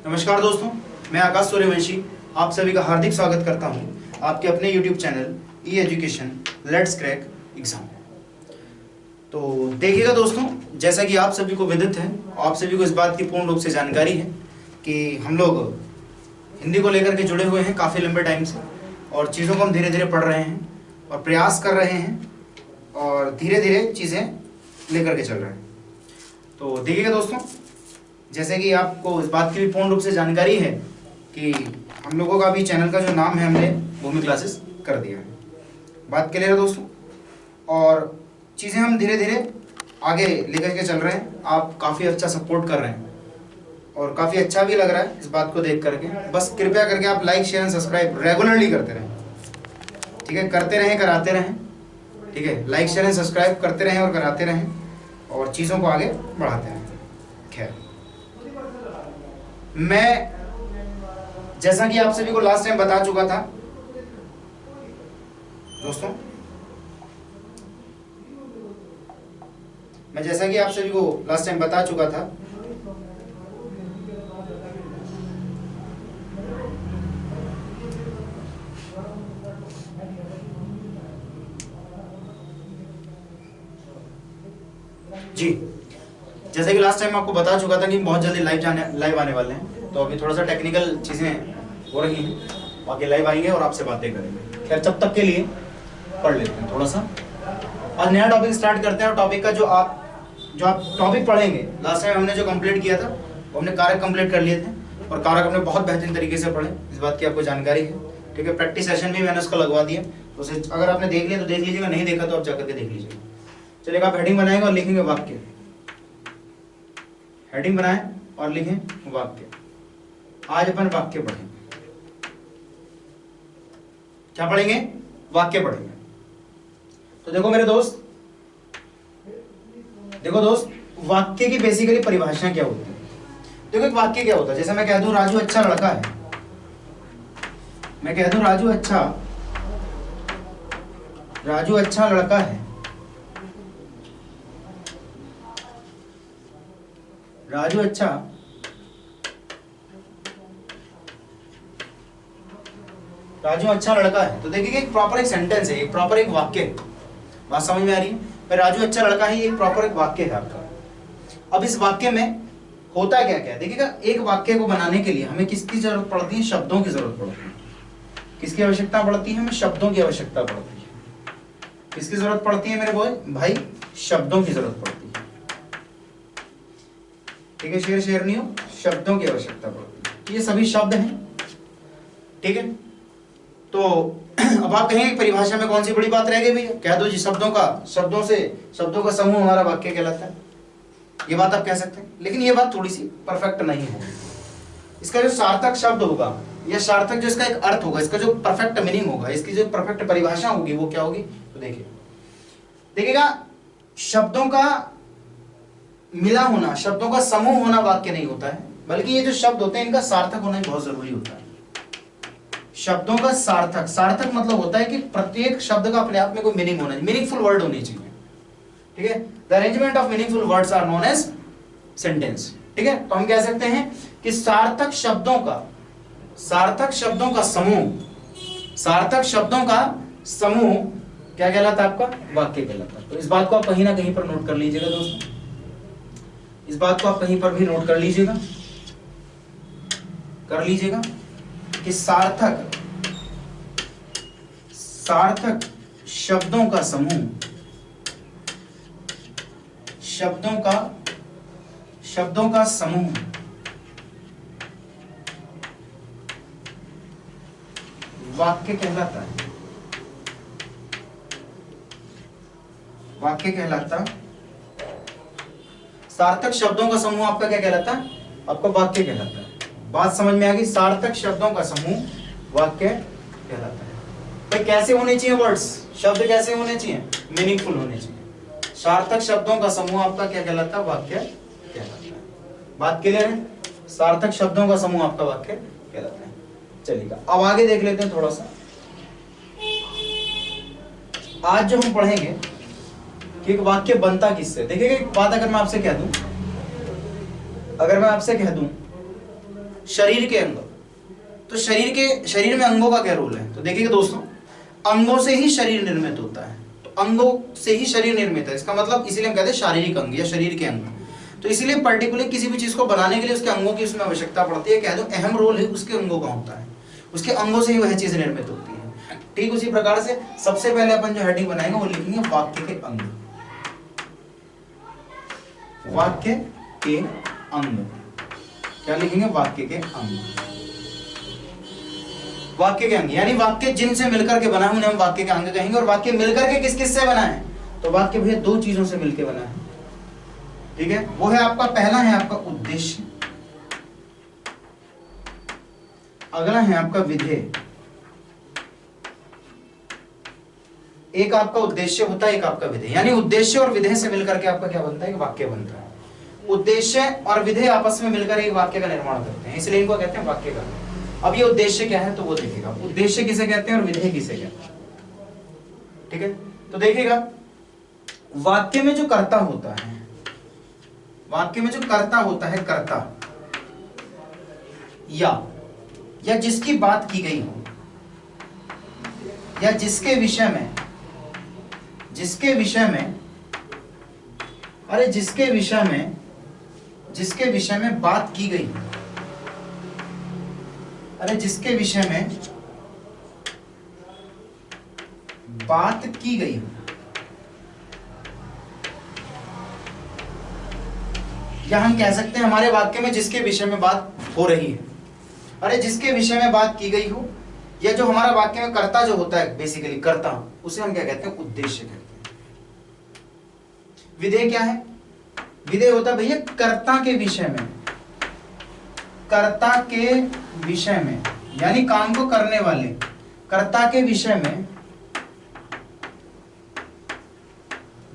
नमस्कार दोस्तों, मैं आकाश सूर्यवंशी आप सभी का हार्दिक स्वागत करता हूं आपके अपने YouTube channel E education let's crack exam. तो देखिएगा दोस्तों, जैसा कि आप सभी को विदित है, आप सभी को इस बात की पूर्ण रूप से जानकारी है कि हम लोग हिंदी को लेकर के जुड़े हुए हैं काफ़ी लंबे टाइम से और चीज़ों को हम धीरे धीरे पढ़ रहे हैं और प्रयास कर रहे हैं और धीरे धीरे चीज़ें लेकर के चल रहे हैं। तो देखिएगा दोस्तों, जैसे कि आपको इस बात की भी पूर्ण रूप से जानकारी है कि हम लोगों का भी चैनल का जो नाम है हमने भूमि क्लासेस कर दिया है। बात क्लियर है दोस्तों, और चीज़ें हम धीरे धीरे आगे लेकर के चल रहे हैं। आप काफ़ी अच्छा सपोर्ट कर रहे हैं और काफ़ी अच्छा भी लग रहा है इस बात को देख करके। बस कृपया करके आप like share and subscribe regularly करते रहें, ठीक है? करते रहें, कराते रहें, ठीक है? लाइक शेयर एंड सब्सक्राइब करते रहें और कराते रहें और चीज़ों को आगे बढ़ाते रहें। खैर, मैं जैसा कि आप सभी को लास्ट टाइम बता चुका था दोस्तों, मैं जैसा कि आप सभी को लास्ट टाइम बता चुका था जी, जैसे कि लास्ट टाइम आपको बता चुका था कि बहुत जल्दी लाइव आने वाले हैं। तो अभी थोड़ा सा टेक्निकल चीज़ें हो रही हैं, बाकी लाइव आएंगे और आपसे बातें करेंगे। खैर, जब तक के लिए पढ़ लेते हैं थोड़ा सा। आज नया टॉपिक स्टार्ट करते हैं और टॉपिक का जो आप टॉपिक पढ़ेंगे, लास्ट टाइम हमने जो कंप्लीट किया था वो हमने कारक कंप्लीट कर लिए थे और कारक हमने बहुत बेहतरीन तरीके से पढ़े, इस बात की आपको जानकारी है, ठीक है? प्रैक्टिस सेशन भी मैंने उसका लगवा दिया, तो उसे अगर आपने देख लिया तो देख लीजिएगा, नहीं देखा तो आप जाकर के देख लीजिएगा। चलिए, आप हेडिंग बनाएंगे और लिखेंगे वाक्य। हेडिंग बनाएं और लिखें वाक्य। आज अपन वाक्य पढ़ेंगे। क्या पढ़ेंगे? वाक्य पढ़ेंगे। तो देखो मेरे दोस्त, वाक्य की बेसिकली परिभाषा क्या होती है? देखो, एक वाक्य क्या होता है? जैसे मैं कह दूं राजू अच्छा लड़का है, मैं कह दूं राजू अच्छा लड़का है, राजू अच्छा लड़का है। तो देखिए, एक प्रॉपर एक सेंटेंस है, एक प्रॉपर एक वाक्य है। बात समझ में आ रही है? पर राजू अच्छा लड़का है, ये एक प्रॉपर एक वाक्य है आपका। अब इस वाक्य में होता क्या क्या? देखिएगा, एक वाक्य को बनाने के लिए हमें किसकी जरूरत पड़ती है? शब्दों की जरूरत पड़ती है। किसकी आवश्यकता पड़ती है? हमें शब्दों की आवश्यकता पड़ती है। किसकी जरूरत पड़ती है मेरे भाई? शब्दों की जरूरत पड़ती है, ठीक है? शेर नहीं हो, शब्दों की आवश्यकता पड़ती है। ये सभी शब्द हैं, ठीक है? तो अब आप कहेंगे परिभाषा में कौन सी बड़ी बात रह गई भैया? कह दो जी, शब्दों का समूह हमारा वाक्य कहलाता है। ये बात आप कह सकते हैं, लेकिन ये बात थोड़ी सी परफेक्ट नहीं है। इसका जो सार्थक शब्द होगा या सार्थक जो इसका एक अर्थ होगा, इसका जो परफेक्ट मीनिंग होगा, इसकी जो परफेक्ट परिभाषा होगी, वो क्या होगी? तो देखिएगा, शब्दों का मिला होना, शब्दों का समूह होना वाक्य नहीं होता है, बल्कि ये जो शब्द होते हैं इनका सार्थक होना बहुत जरूरी होता है। शब्दों का सार्थक मतलब होता है कि प्रत्येक शब्द का अपने आप में कोई मीनिंग होना चाहिए, मीनिंगफुल वर्ड होनी चाहिए, ठीक है? The arrangement of meaningful words are known as sentence, ठीक है? तो हम कह सकते हैं कि सार्थक शब्दों का समूह क्या कहलाता है? आपका वाक्य कहलाता है। तो इस बात को आप कहीं ना कहीं पर नोट कर लीजिएगा दोस्तों, इस बात को आप कहीं पर भी नोट कर लीजिएगा कि सार्थक शब्दों का समूह, शब्दों का समूह वाक्य कहलाता है। सार्थक शब्दों का समूह आपका क्या कहलाता है? आपका वाक्य कहलाता है। बात समझ में आ गई? सार्थक शब्दों का समूह वाक्य कहलाता है। भाई, कैसे होने चाहिए वर्ड्स? शब्द कैसे होने चाहिए? मीनिंगफुल होने चाहिए। सार्थक शब्दों का समूह आपका क्या कहलाता है? वाक्य कहलाता है। बात क्लियर है? सार्थक शब्दों का समूह आपका वाक्य कहलाता है। चलिएगा, अब आगे देख लेते हैं थोड़ा सा। आज जो हम पढ़ेंगे कि एक वाक्य बनता किससे। देखिए, एक बात अगर मैं आपसे कह दूं शरीर के अंग। तो शरीर में अंगों का क्या रोल है? तो देखिएगा दोस्तों, अंगों से ही शरीर निर्मित होता है। तो अंगों से ही शरीर निर्मित है, इसका मतलब इसीलिए हम कहते हैं शारीरिक अंग या शरीर के अंग। तो इसीलिए पर्टिकुलर किसी भी चीज को बनाने के लिए उसके अंगों की उसमें आवश्यकता पड़ती है। कह दो अहम रोल है उसके अंगों का होता है, उसके अंगों से ही वह चीज निर्मित होती है। ठीक उसी प्रकार से सबसे पहले अपन जो हेडिंग बनाएंगे वो लिखेंगे वाक्य के अंग। वाक्य के अंग, क्या लिखेंगे? वाक्य के अंग। वाक्य के अंग यानी वाक्य जिनसे मिलकर के बना है उन्हें हम वाक्य के अंग कहेंगे। और वाक्य मिलकर के किस किस से बना है? तो वाक्य भैया दो चीजों से मिलकर बना है। ठीक है, वो है आपका पहला है आपका उद्देश्य, अगला है आपका विधेय। एक आपका उद्देश्य होता है, एक आपका विधेय। यानी उद्देश्य और विधेय से मिलकर के आपका क्या बनता है? एक वाक्य बनता है। उद्देश्य और विधेय आपस में मिलकर एक वाक्य का निर्माण करते हैं, इसलिए इनको कहते हैं वाक्य का। अब ये उद्देश्य क्या है तो वो देखिएगा, उद्देश्य किसे कहते हैं और विधेय किसे कहते हैं। ठीक है, तो देखिएगा वाक्य में जो कर्ता होता है, वाक्य में जो कर्ता होता है, कर्ता या जिसकी बात की गई हो, या जिसके विषय में जिसके विषय में बात की गई, जिसके विषय में बात की गई हो, या हम कह सकते हैं हमारे वाक्य में जिसके विषय में बात हो रही है, जिसके विषय में बात की गई हो, या जो हमारा वाक्य में कर्ता जो होता है, बेसिकली कर्ता, उसे हम क्या कहते हैं? उद्देश्य कहते हैं। विधेय क्या है? विधेय होता है भैया कर्ता के विषय में, कर्ता के विषय में यानी काम को करने वाले कर्ता के विषय में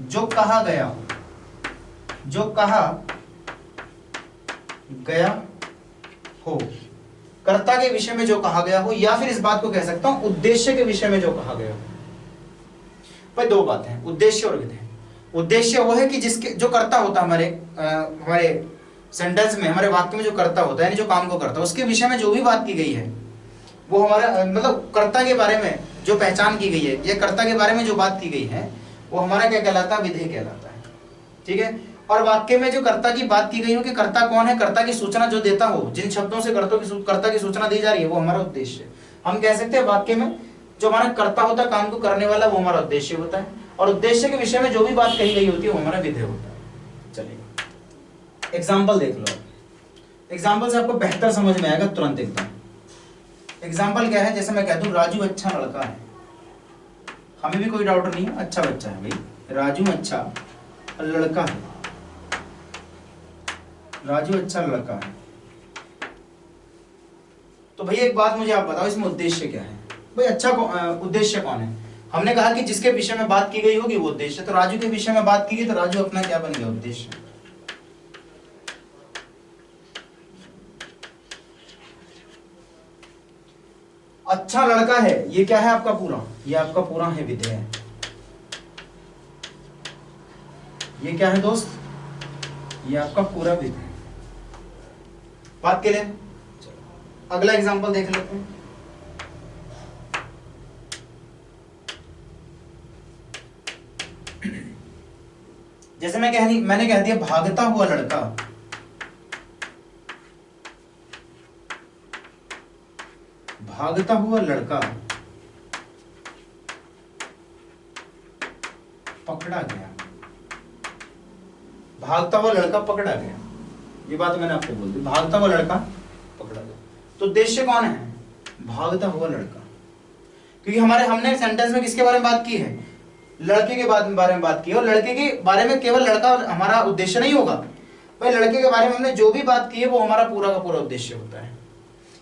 जो कहा गया हो, जो कहा गया हो, कर्ता के विषय में जो कहा गया हो, या फिर इस बात को कह सकता हूं उद्देश्य के विषय में जो कहा गया हो। भाई दो बातें हैं, उद्देश्य और विधेय। उद्देश्य वो है कि जिसके जो कर्ता होता है हमारे सेंटेंस में, हमारे वाक्य में जो कर्ता होता है यानी जो काम को करता है, उसके विषय में जो भी बात की गई है वो हमारा मतलब कर्ता के बारे में जो पहचान की गई है या कर्ता के बारे में जो बात की गई है वो हमारा क्या कहलाता है? विधेय कहलाता है। ठीक है, और वाक्य में जो कर्ता की बात की गई हो कि कर्ता कौन है, कर्ता की सूचना जो देता हो, जिन शब्दों से कर्ता की सूचना दी जा रही है वो हमारा उद्देश्य। हम कह सकते हैं वाक्य में जो हमारा कर्ता होता है, काम को करने वाला, वो हमारा उद्देश्य होता है, और उद्देश्य के विषय में जो भी बात कही गई होती है वो हमारा विधेय होता है। चलिए एग्जाम्पल देख लो। एग्जाम्पल से आपको बेहतर समझ में आएगा तुरंत एकदम। एग्जाम्पल क्या है? जैसे मैं कह दूं राजू अच्छा लड़का है, हमें भी कोई डाउट नहीं है, अच्छा बच्चा है भाई। राजू अच्छा लड़का है, राजू अच्छा लड़का है। तो भैया एक बात मुझे आप बताओ, इसमें उद्देश्य क्या है? भाई अच्छा उद्देश्य कौन है? हमने कहा कि जिसके विषय में बात की गई होगी वो उद्देश्य। तो राजू के विषय में बात की गई तो राजू अपना क्या बन गया? उद्देश्य। अच्छा लड़का है, ये क्या है आपका पूरा? ये आपका पूरा है विधेय। ये क्या है दोस्त? ये आपका पूरा विधेय। बात के लिए अगला एग्जांपल देख लेते हैं। जैसे मैंने कह दिया भागता हुआ लड़का, भागता हुआ लड़का पकड़ा गया। भागता हुआ लड़का पकड़ा गया, ये बात मैंने आपको बोल दी। भागता हुआ लड़का पकड़ा गया, तो उद्देश्य कौन है? भागता हुआ लड़का। क्योंकि हमने सेंटेंस में किसके बारे में बात की है? लड़के के बारे में बात की है। और लड़के के बारे में केवल लड़का हमारा उद्देश्य नहीं होगा भाई, लड़के के बारे में हमने जो भी बात की है वो हमारा पूरा का पूरा उद्देश्य होता है।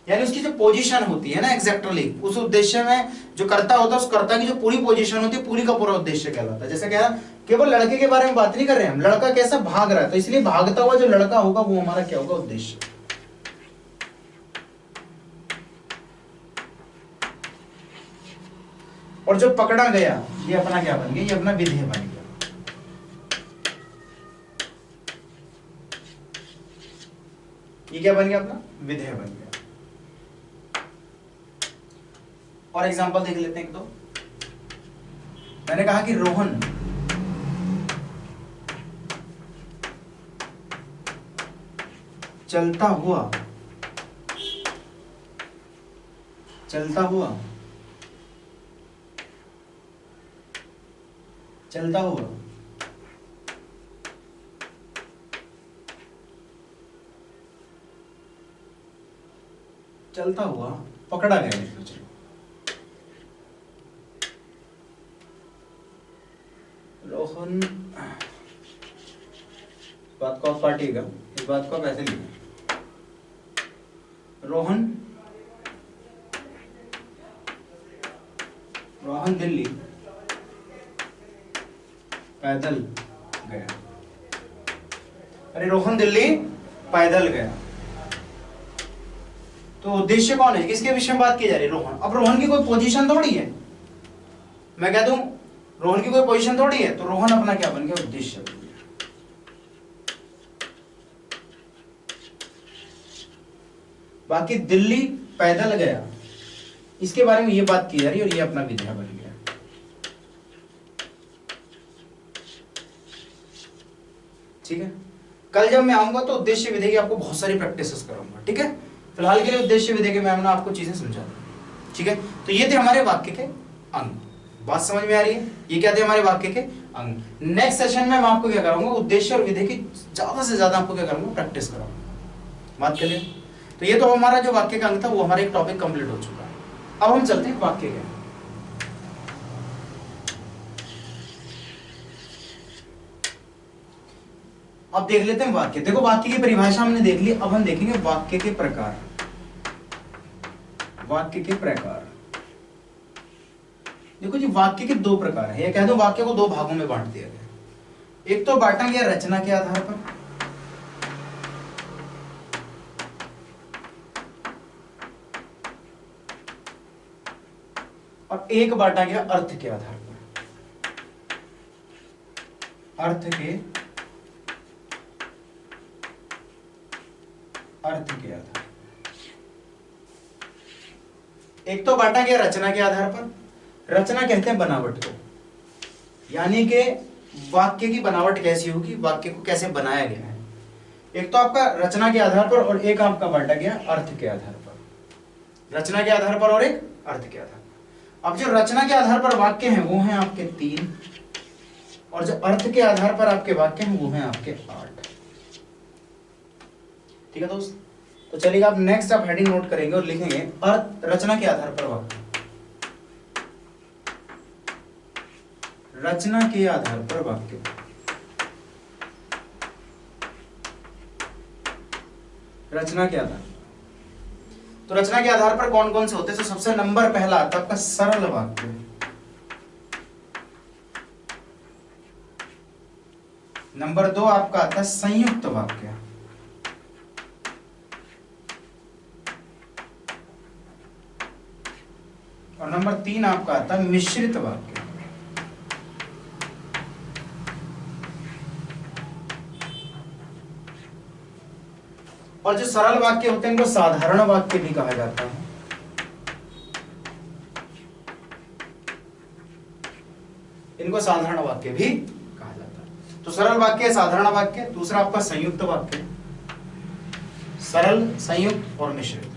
यानी उसकी जो पोजीशन होती है ना एग्जैक्टली, उस उद्देश्य में जो कर्ता होता है उस कर्ता की जो पूरी पोजीशन होती है, पूरी का पूरा उद्देश्य कहलाता है। जैसे क्या केवल लड़के के बारे में बात नहीं कर रहे हैं हम, लड़का कैसा भाग रहा है, तो इसलिए भागता हुआ जो लड़का होगा वो हमारा क्या होगा? उद्देश्य। और जो पकड़ा गया ये अपना क्या बन गया? ये अपना विधेय बन गया। ये क्या बन गया अपना? विधेय बन गया। और एग्जांपल देख लेते हैं एक दो। मैंने कहा कि रोहन चलता हुआ चलता हुआ चलता हुआ चलता हुआ पकड़ा गया। लिख लो चलो, रोहन, इस बात को आप काटिएगा, इस बात को आप ऐसे लिखिए, रोहन दिल्ली पैदल गया। अरे रोहन दिल्ली पैदल गया, तो उद्देश्य कौन है? किसके विषय में बात की जा रही है? रोहन। अब रोहन की कोई पोजीशन थोड़ी है, मैं कह दूं रोहन की कोई पोजीशन थोड़ी है, तो रोहन अपना क्या बन गया? उद्देश्य बन गया। बाकी दिल्ली पैदल गया, इसके बारे में ये बात की जा रही है और ये अपना विधेय बन गया। ठीक है, कल जब मैं आऊंगा तो उद्देश्य विधेय की आपको बहुत सारी प्रैक्टिसेस कराऊंगा। ठीक है, फिलहाल के लिए उद्देश्य विधेय के मैं आपको चीजें समझा दूं। ठीक है, तो ये थे हमारे वाक्य के अंग। बात समझ में आ रही है? ये क्या थे हमारे वाक्य के अंग। नेक्स्ट सेशन में मैं आपको क्या कराऊंगा? उद्देश्य और विधेय की ज्यादा से ज्यादा आपको क्या करूंगा? प्रैक्टिस कराऊंगा। बात करिए, तो ये तो हमारा जो वाक्य का अंग था वो हमारा एक टॉपिक कंप्लीट हो चुका है। अब हम चलते हैं वाक्य के। अब देख लेते हैं वाक्य। देखो, वाक्य की परिभाषा हमने देख ली, अब हम देखेंगे वाक्य के प्रकार। वाक्य के प्रकार, देखो जी, वाक्य के दो प्रकार है। कह दो वाक्य को दो भागों में बांट दिया गया। एक तो बांटा गया रचना के आधार पर, और एक बांटा गया अर्थ के आधार पर। अर्थ के आधार, एक तो बांटा गया रचना के आधार पर। रचना कहते हैं बनावट को, यानी कि वाक्य की बनावट कैसी होगी, वाक्य को कैसे बनाया गया है। एक तो आपका रचना के आधार पर और एक आपका बांटा गया अर्थ के आधार पर। रचना के आधार पर और एक अर्थ के आधार पर। अब जो रचना के आधार पर वाक्य हैं वो हैं आपके 3, और जो अर्थ के आधार पर आपके वाक्य हैं वो हैं आपके 8। ठीक है दोस्त, तो चलिए आप नेक्स्ट आप हेडिंग नोट करेंगे और लिखेंगे अर्थ रचना के आधार पर वाक्य। रचना के आधार पर वाक्य, रचना के आधार। तो रचना के आधार पर कौन कौन से होते हैं? तो सबसे नंबर पहला आता है आपका सरल वाक्य। नंबर 2 आपका आता है संयुक्त वाक्य। और नंबर 3 आपका आता है मिश्रित वाक्य। और जो सरल वाक्य होते हैं इनको साधारण वाक्य भी कहा जाता है। इनको साधारण वाक्य भी कहा जाता है। तो सरल वाक्य, साधारण वाक्य, दूसरा आपका संयुक्त वाक्य। सरल, संयुक्त और मिश्रित।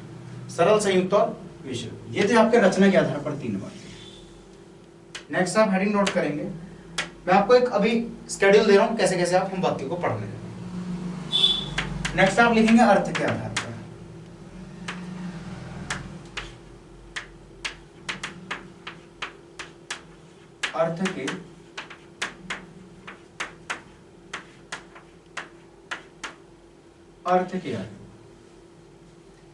सरल, संयुक्त और मिश्रित, ये थे आपके रचना के आधार पर 3 वाक्य। नेक्स्ट आप हेडिंग नोट करेंगे। मैं आपको एक अभी शेड्यूल दे रहा हूं कैसे कैसे आप हम वाक्य को पढ़ने। नेक्स्ट आप लिखेंगे अर्थ के आधार पर। अर्थ के आधार,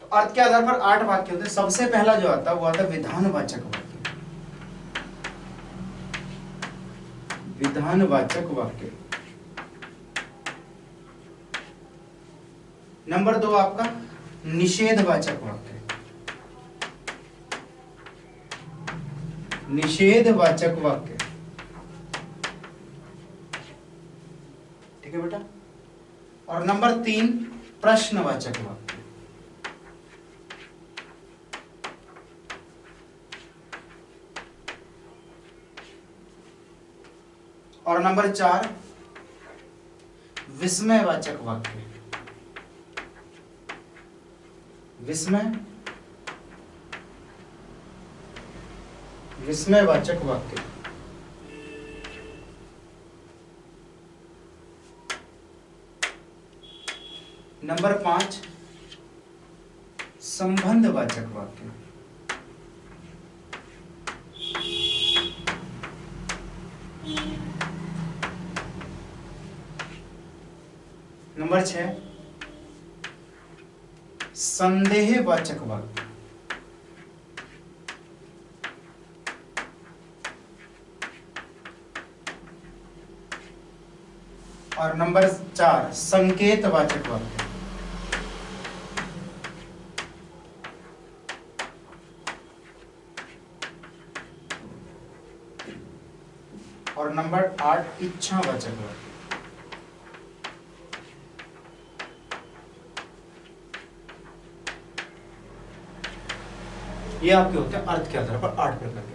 तो अर्थ के आधार पर 8 वाक्य होते हैं। सबसे पहला जो आता है वो आता है विधानवाचक वाक्य। विधानवाचक वाक्य। नंबर 2 आपका निषेधवाचक वाक्य। निषेधवाचक वाक्य, ठीक है बेटा। और नंबर 3 प्रश्नवाचक वाक्य। और नंबर 4 विस्मयवाचक वाक्य। विस्मयवाचक वाक्य। नंबर 5 संबंधवाचक वाक्य। नंबर 6 संदेहवाचक वाक्य। और नंबर 4 संकेतवाचक वाक्य। और नंबर 8 इच्छावाचक वाक्य। ये आपके होते हैं अर्थ के आधार पर 8 प्रकार के।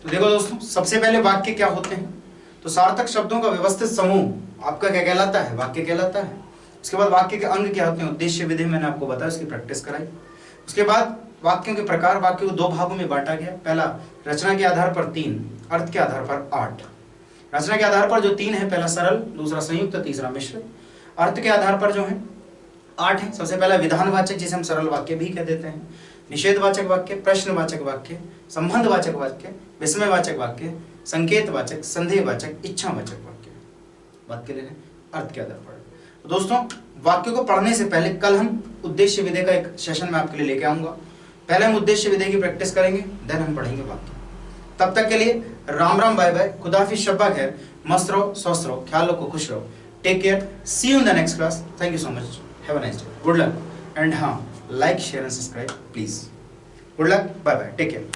तो देखो दोस्तों, सबसे पहले वाक्य क्या होते हैं? तो सार्थक शब्दों का व्यवस्थित समूह आपका क्या कहलाता है? वाक्य कहलाता है। उसके बाद वाक्य के अंग क्या होते हैं? उद्देश्य, विधेय मैंने आपको बताया, उसकी प्रैक्टिस कराई। उसके बाद वाक्यों के प्रकार, वाक्य को 2 भागों में बांटा गया। पहला रचना के आधार पर 3, अर्थ के आधार पर 8। रचना के आधार पर जो 3 है, पहला सरल, दूसरा संयुक्त, तीसरा मिश्र। अर्थ के आधार पर जो है 8 है। सबसे पहला विधानवाचक, जिसे हम सरल वाक्य भी कह देते हैं, निषेधवाचक वाक्य, प्रश्नवाचक वाक्य, संबंधवाचक वाक्य, विस्मयवाचक वाक्य, संकेतवाचक, संदेहवाचक, इच्छावाचक वाक्य। बात कर रहे हैं अर्थ के आधार पर। तो दोस्तों, वाक्यों को पढ़ने से पहले कल हम उद्देश्य विधेय का एक सेशन में आपके लिए लेके आऊंगा। पहले हम उद्देश्य विधेय की प्रैक्टिस करेंगे, देन हम पढ़ेंगे वाक्य। तब तक के लिए राम राम, बाय बाय, खुदाफिज, शब्बा खैर, मस्त रहो, स्वस्थ रहो, ख्याल रखो, खुश रहो। Take care, see you in the next class. Thank you so much, have a nice day, good luck, and हाँ, like, share and subscribe please. Good luck, bye bye, take care.